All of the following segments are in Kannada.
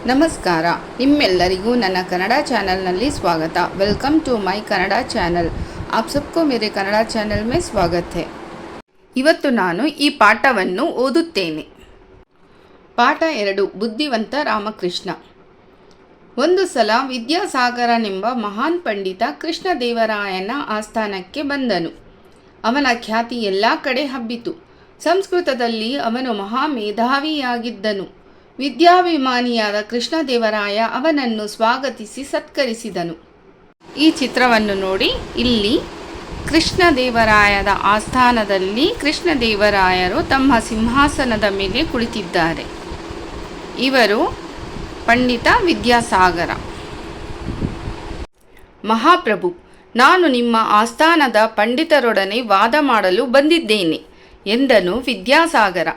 ನಮಸ್ಕಾರ, ನಿಮ್ಮೆಲ್ಲರಿಗೂ ನನ್ನ ಕನ್ನಡ ಚಾನಲ್ನಲ್ಲಿ ಸ್ವಾಗತ। Welcome to my Kannada channel. आप सबको मेरे ಕನ್ನಡ ಚಾನಲ್ में स्वागत है। ಇವತ್ತು ನಾನು ಈ ಪಾಠವನ್ನು ಓದುತ್ತೇನೆ। ಪಾಠ 2, ಬುದ್ಧಿವಂತ ರಾಮಕೃಷ್ಣ। ಒಂದು ಸಲ ವಿದ್ಯಾಸಾಗರನೆಂಬ ಮಹಾನ್ ಪಂಡಿತ ಕೃಷ್ಣದೇವರಾಯನ ಆಸ್ಥಾನಕ್ಕೆ ಬಂದನು। ಅವನ ಖ್ಯಾತಿ ಎಲ್ಲ ಕಡೆ ಹಬ್ಬಿತು। ಸಂಸ್ಕೃತದಲ್ಲಿ ಅವನು ಮಹಾಮೇಧಾವಿಯಾಗಿದ್ದನು। ವಿದ್ಯಾಭಿಮಾನಿಯಾದ ಕೃಷ್ಣದೇವರಾಯ ಅವನನ್ನು ಸ್ವಾಗತಿಸಿ ಸತ್ಕರಿಸಿದನು। ಈ ಚಿತ್ರವನ್ನು ನೋಡಿ, ಇಲ್ಲಿ ಕೃಷ್ಣದೇವರಾಯದ ಆಸ್ಥಾನದಲ್ಲಿ ಕೃಷ್ಣದೇವರಾಯರು ತಮ್ಮ ಸಿಂಹಾಸನದ ಮೇಲೆ ಕುಳಿತಿದ್ದಾರೆ। ಇವರು ಪಂಡಿತ ವಿದ್ಯಾಸಾಗರ। ಮಹಾಪ್ರಭು, ನಾನು ನಿಮ್ಮ ಆಸ್ಥಾನದ ಪಂಡಿತರೊಡನೆ ವಾದ ಮಾಡಲು ಬಂದಿದ್ದೇನೆ ಎಂದನು ವಿದ್ಯಾಸಾಗರ।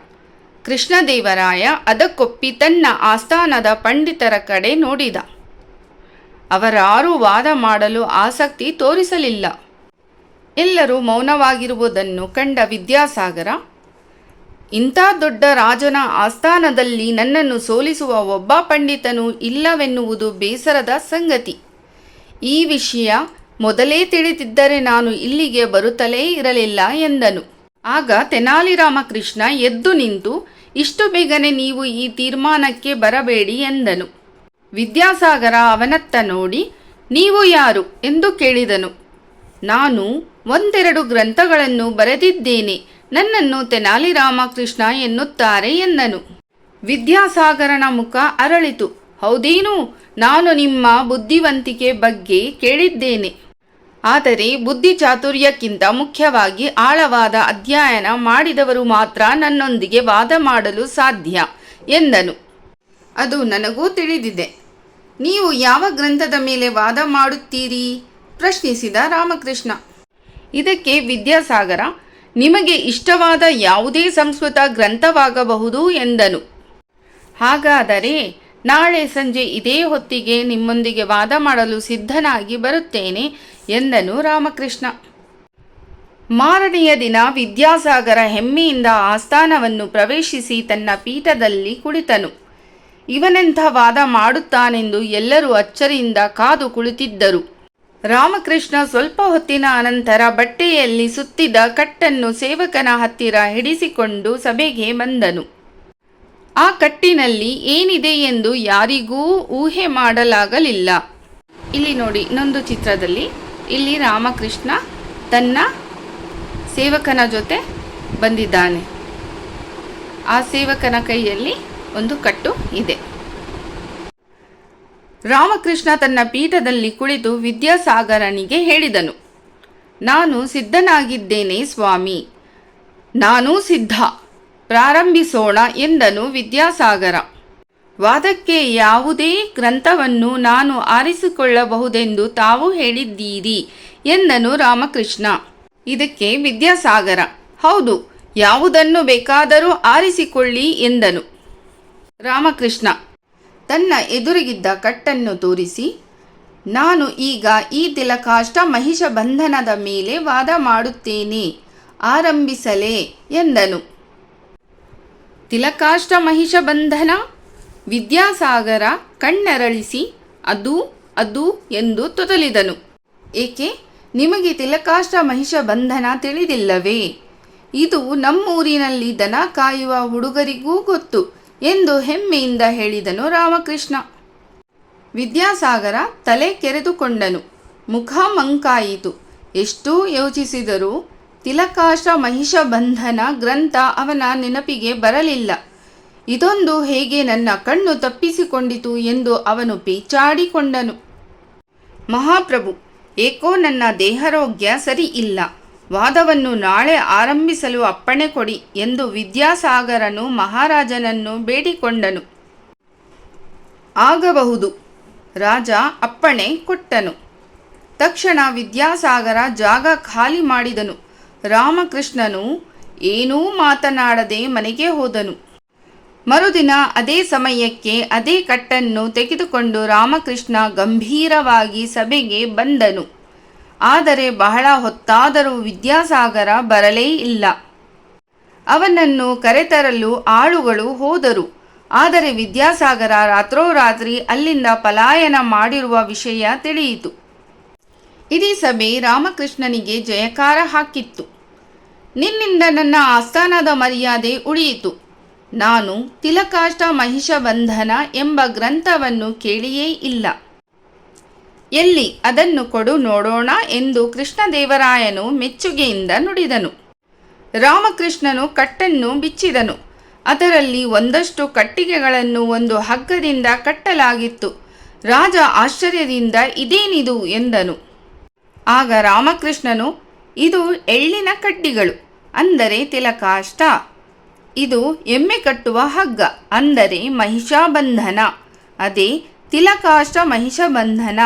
ಕೃಷ್ಣದೇವರಾಯ ಅದಕ್ಕೊಪ್ಪಿ ತನ್ನ ಆಸ್ಥಾನದ ಪಂಡಿತರ ಕಡೆ ನೋಡಿದ। ಅವರಾರೂ ವಾದ ಮಾಡಲು ಆಸಕ್ತಿ ತೋರಿಸಲಿಲ್ಲ। ಎಲ್ಲರೂ ಮೌನವಾಗಿರುವುದನ್ನು ಕಂಡ ವಿದ್ಯಾಸಾಗರ, ಇಂಥ ದೊಡ್ಡ ರಾಜನ ಆಸ್ಥಾನದಲ್ಲಿ ನನ್ನನ್ನು ಸೋಲಿಸುವ ಒಬ್ಬ ಪಂಡಿತನೂ ಇಲ್ಲವೆನ್ನುವುದು ಬೇಸರದ ಸಂಗತಿ। ಈ ವಿಷಯ ಮೊದಲೇ ತಿಳಿದಿದ್ದರೆ ನಾನು ಇಲ್ಲಿಗೆ ಬರುತ್ತಲೇ ಇರಲಿಲ್ಲ ಎಂದನು। ಆಗ ತೆನಾಲಿ ರಾಮಕೃಷ್ಣ ಎದ್ದು ನಿಂತು, ಇಷ್ಟು ಬೇಗನೆ ನೀವು ಈ ತೀರ್ಮಾನಕ್ಕೆ ಬರಬೇಡಿ ಎಂದನು। ವಿದ್ಯಾಸಾಗರ ಅವನತ್ತ ನೋಡಿ, ನೀವು ಯಾರು ಎಂದು ಕೇಳಿದನು। ನಾನು ಒಂದೆರಡು ಗ್ರಂಥಗಳನ್ನು ಬರೆದಿದ್ದೇನೆ, ನನ್ನನ್ನು ತೆನಾಲಿ ರಾಮಕೃಷ್ಣ ಎನ್ನುತ್ತಾರೆ ಎಂದನು। ವಿದ್ಯಾಸಾಗರನ ಮುಖ ಅರಳಿತು। ಹೌದೇನು, ನಾನು ನಿಮ್ಮ ಬುದ್ಧಿವಂತಿಕೆ ಬಗ್ಗೆ ಕೇಳಿದ್ದೇನೆ, ಆದರೆ ಬುದ್ಧಿ ಚಾತುರ್ಯಕ್ಕಿಂತ ಮುಖ್ಯವಾಗಿ ಆಳವಾದ ಅಧ್ಯಯನ ಮಾಡಿದವರು ಮಾತ್ರ ನನ್ನೊಂದಿಗೆ ವಾದ ಮಾಡಲು ಸಾಧ್ಯ ಎಂದನು। ಅದು ನನಗೂ ತಿಳಿದಿದೆ। ನೀವು ಯಾವ ಗ್ರಂಥದ ಮೇಲೆ ವಾದ ಮಾಡುತ್ತೀರಿ? ಪ್ರಶ್ನಿಸಿದ ರಾಮಕೃಷ್ಣ। ಇದಕ್ಕೆ ವಿದ್ಯಾಸಾಗರ, ನಿಮಗೆ ಇಷ್ಟವಾದ ಯಾವುದೇ ಸಂಸ್ಕೃತ ಗ್ರಂಥವಾಗಬಹುದು ಎಂದನು। ಹಾಗಾದರೆ ನಾಳೆ ಸಂಜೆ ಇದೇ ಹೊತ್ತಿಗೆ ನಿಮ್ಮೊಂದಿಗೆ ವಾದ ಮಾಡಲು ಸಿದ್ಧನಾಗಿ ಬರುತ್ತೇನೆ ಎಂದನು ರಾಮಕೃಷ್ಣ। ಮಾರನೆಯ ದಿನ ವಿದ್ಯಾಸಾಗರ ಹೆಮ್ಮೆಯಿಂದ ಆಸ್ಥಾನವನ್ನು ಪ್ರವೇಶಿಸಿ ತನ್ನ ಪೀಠದಲ್ಲಿ ಕುಳಿತನು। ಇವನೆಂಥ ವಾದ ಮಾಡುತ್ತಾನೆಂದು ಎಲ್ಲರೂ ಅಚ್ಚರಿಯಿಂದ ಕಾದು ಕುಳಿತಿದ್ದರು। ರಾಮಕೃಷ್ಣ ಸ್ವಲ್ಪ ಹೊತ್ತಿನ ಅನಂತರ ಬಟ್ಟೆಯಲ್ಲಿ ಸುತ್ತಿದ ಕಟ್ಟನ್ನು ಸೇವಕನ ಹತ್ತಿರ ಹಿಡಿಸಿಕೊಂಡು ಸಭೆಗೆ ಬಂದನು। ಆ ಕಟ್ಟಿನಲ್ಲಿ ಏನಿದೆ ಎಂದು ಯಾರಿಗೂ ಊಹೆ ಮಾಡಲಾಗಲಿಲ್ಲ। ಇಲ್ಲಿ ನೋಡಿ, ಇನ್ನೊಂದು ಚಿತ್ರದಲ್ಲಿ ಇಲ್ಲಿ ರಾಮಕೃಷ್ಣ ತನ್ನ ಸೇವಕನ ಜೊತೆ ಬಂದಿದ್ದಾನೆ। ಆ ಸೇವಕನ ಕೈಯಲ್ಲಿ ಒಂದು ಕಟ್ಟು ಇದೆ। ರಾಮಕೃಷ್ಣ ತನ್ನ ಪೀಠದಲ್ಲಿ ಕುಳಿತು ವಿದ್ಯಾಸಾಗರನಿಗೆ ಹೇಳಿದನು, ನಾನು ಸಿದ್ಧನಾಗಿದ್ದೇನೆ ಸ್ವಾಮಿ, ನಾನೂ ಸಿದ್ಧ, ಪ್ರಾರಂಭಿಸೋಣ ಎಂದನು ವಿದ್ಯಾಸಾಗರ। ವಾದಕ್ಕೆ ಯಾವುದೇ ಗ್ರಂಥವನ್ನು ನಾನು ಆರಿಸಿಕೊಳ್ಳಬಹುದೆಂದು ತಾವು ಹೇಳಿದ್ದೀರಿ ಎಂದನು ರಾಮಕೃಷ್ಣ। ಇದಕ್ಕೆ ವಿದ್ಯಾಸಾಗರ, ಹೌದು, ಯಾವುದನ್ನು ಬೇಕಾದರೂ ಆರಿಸಿಕೊಳ್ಳಿ ಎಂದನು। ರಾಮಕೃಷ್ಣ ತನ್ನ ಎದುರಿಗಿದ್ದ ಕಟ್ಟನ್ನು ತೋರಿಸಿ, ನಾನು ಈಗ ಈ ತಿಲಕಾಷ್ಟ ಮಹಿಷ ಬಂಧನದ ಮೇಲೆ ವಾದ ಮಾಡುತ್ತೇನೆ, ಆರಂಭಿಸಲೇ ಎಂದನು। ತಿಲಕಾಷ್ಟ ಮಹಿಷ ಬಂಧನ? ವಿದ್ಯಾಸಾಗರ ಕಣ್ಣರಳಿಸಿ ಅದು ಎಂದು ತೊದಲಿದನು। ಏಕೆ, ನಿಮಗೆ ತಿಲಕಾಷ್ಟ ಮಹಿಷ ಬಂಧನ ತಿಳಿದಿಲ್ಲವೇ? ಇದು ನಮ್ಮೂರಿನಲ್ಲಿ ದನ ಕಾಯುವ ಹುಡುಗರಿಗೂ ಗೊತ್ತು ಎಂದು ಹೆಮ್ಮೆಯಿಂದ ಹೇಳಿದನು ರಾಮಕೃಷ್ಣ। ವಿದ್ಯಾಸಾಗರ ತಲೆ ಕೆರೆದುಕೊಂಡನು, ಮುಖ ಮಂಕಾಯಿತು। ಎಷ್ಟೂ ಯೋಚಿಸಿದರೂ ತಿಲಕಾಷ್ಟ ಮಹಿಷ ಬಂಧನ ಗ್ರಂಥ ಅವನ ನೆನಪಿಗೆ ಬರಲಿಲ್ಲ। ಇದೊಂದು ಹೇಗೆ ನನ್ನ ಕಣ್ಣು ತಪ್ಪಿಸಿಕೊಂಡಿತು ಎಂದು ಅವನು ಪೇಚಾಡಿಕೊಂಡನು। ಮಹಾಪ್ರಭು, ಏಕೋ ನನ್ನ ದೇಹಾರೋಗ್ಯ ಸರಿ ಇಲ್ಲ, ವಾದವನ್ನು ನಾಳೆ ಆರಂಭಿಸಲು ಅಪ್ಪಣೆ ಕೊಡಿ ಎಂದು ವಿದ್ಯಾಸಾಗರನು ಮಹಾರಾಜನನ್ನು ಬೇಡಿಕೊಂಡನು। ಆಗಬಹುದು, ರಾಜ ಅಪ್ಪಣೆ ಕೊಟ್ಟನು। ತಕ್ಷಣ ವಿದ್ಯಾಸಾಗರ ಜಾಗ ಖಾಲಿ ಮಾಡಿದನು। ರಾಮಕೃಷ್ಣನು ಏನೂ ಮಾತನಾಡದೆ ಮನೆಗೆ ಹೋದನು। ಮರುದಿನ ಅದೇ ಸಮಯಕ್ಕೆ ಅದೇ ಕಟ್ಟನ್ನು ತೆಗೆದುಕೊಂಡು ರಾಮಕೃಷ್ಣ ಗಂಭೀರವಾಗಿ ಸಭೆಗೆ ಬಂದನು। ಆದರೆ ಬಹಳ ಹೊತ್ತಾದರೂ ವಿದ್ಯಾಸಾಗರ ಬರಲೇ ಇಲ್ಲ। ಅವನನ್ನು ಕರೆತರಲು ಆಳುಗಳು ಹೋದರು, ಆದರೆ ವಿದ್ಯಾಸಾಗರ ರಾತ್ರೋರಾತ್ರಿ ಅಲ್ಲಿಂದ ಪಲಾಯನ ಮಾಡಿರುವ ವಿಷಯ ತಿಳಿಯಿತು. ಇಡೀ ಸಭೆ ರಾಮಕೃಷ್ಣನಿಗೆ ಜಯಕಾರ ಹಾಕಿತ್ತು. ನಿನ್ನಿಂದ ನನ್ನ ಆಸ್ಥಾನದ ಮರ್ಯಾದೆ ಉಳಿಯಿತು. ನಾನು ತಿಲಕಾಷ್ಟ ಮಹಿಷಬಂಧನ ಎಂಬ ಗ್ರಂಥವನ್ನು ಕೇಳಿಯೇ ಇಲ್ಲ. ಎಲ್ಲಿ ಅದನ್ನು ಕೊಡು ನೋಡೋಣ ಎಂದು ಕೃಷ್ಣದೇವರಾಯನು ಮೆಚ್ಚುಗೆಯಿಂದ ನುಡಿದನು. ರಾಮಕೃಷ್ಣನು ಕಟ್ಟನ್ನು ಬಿಚ್ಚಿದನು. ಅದರಲ್ಲಿ ಒಂದಷ್ಟು ಕಟ್ಟಿಗೆಗಳನ್ನು ಒಂದು ಹಗ್ಗದಿಂದ ಕಟ್ಟಲಾಗಿತ್ತು. ರಾಜ ಆಶ್ಚರ್ಯದಿಂದ ಇದೇನಿದು ಎಂದನು. ಆಗ ರಾಮಕೃಷ್ಣನು, ಇದು ಎಳ್ಳಿನ ಕಡ್ಡಿಗಳು, ಅಂದರೆ ತಿಲಕಾಷ್ಟ. ಇದು ಎಮ್ಮೆ ಕಟ್ಟುವ ಹಗ್ಗ, ಅಂದರೆ ಮಹಿಷಾಬಂಧನ. ಅದೇ ತಿಲಕಾಷ್ಟ ಮಹಿಷಬಂಧನ.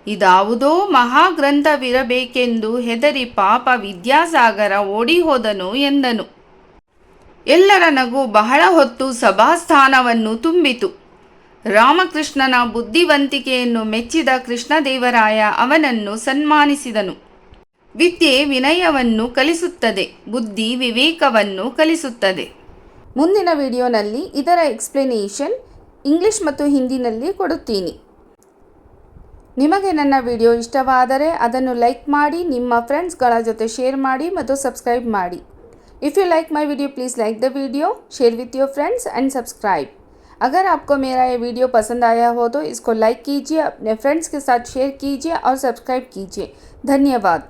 ಇದಾವುದೋ ಮಹಾಗ್ರಂಥವಿರಬೇಕೆಂದು ಹೆದರಿ ಪಾಪ ವಿದ್ಯಾಸಾಗರ ಓಡಿ ಹೋದನು ಎಂದನು. ಎಲ್ಲರ ನಗು ಬಹಳ ಹೊತ್ತು ಸಭಾಸ್ಥಾನವನ್ನು ತುಂಬಿತು. ರಾಮಕೃಷ್ಣನ ಬುದ್ಧಿವಂತಿಕೆಯನ್ನು ಮೆಚ್ಚಿದ ಕೃಷ್ಣದೇವರಾಯ ಅವನನ್ನು ಸನ್ಮಾನಿಸಿದನು. ವಿದ್ಯೆ ವಿನಯವನ್ನು ಕಲಿಸುತ್ತದೆ, ಬುದ್ಧಿ ವಿವೇಕವನ್ನು ಕಲಿಸುತ್ತದೆ. ಮುಂದಿನ ವಿಡಿಯೋನಲ್ಲಿ ಇದರ ಎಕ್ಸ್ಪ್ಲನೇಷನ್ ಇಂಗ್ಲಿಷ್ ಮತ್ತು ಹಿಂದಿನಲ್ಲಿ ಕೊಡುತ್ತೀನಿ. ನಿಮಗೆ ನನ್ನ ವಿಡಿಯೋ ಇಷ್ಟವಾದರೆ ಅದನ್ನು ಲೈಕ್ ಮಾಡಿ, ನಿಮ್ಮ ಫ್ರೆಂಡ್ಸ್ಗಳ ಜೊತೆ ಶೇರ್ ಮಾಡಿ ಮತ್ತು ಸಬ್ಸ್ಕ್ರೈಬ್ ಮಾಡಿ. If you like my video please like the video, share with your friends and subscribe. अगर आपको मेरा ये वीडियो पसंद आया हो तो इसको लाइक कीजिए, अपने फ्रेंड्स के साथ शेयर कीजिए और सब्सक्राइब कीजिए. धन्यवाद.